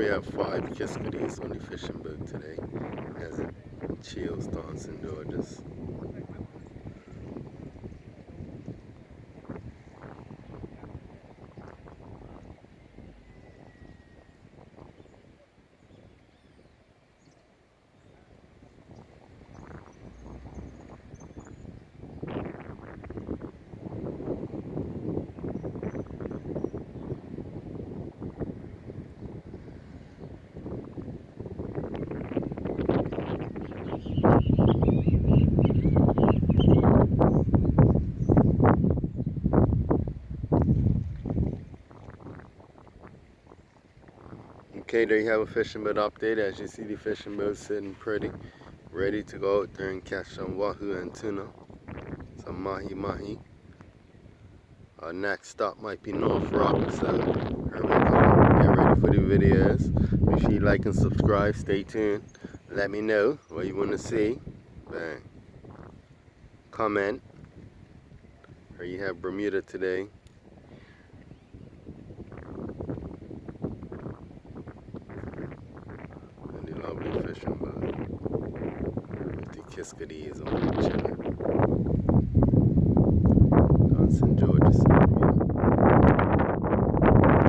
we have 5 Kiskadees on the fishing boat today as it chills down St. George's. Okay, there you have a fishing boat update. As you see, the fishing boat sitting pretty, ready to go out there and catch some wahoo and tuna, some mahi. Our next stop might be North Rock, so here we go. Get ready for the videos. Make sure you like and subscribe. Stay tuned. Let me know what you want to see. Bang. Comment. Here you have Bermuda today. And the lovely fishing boat. With the Kisskadees on chilling. On St. George's.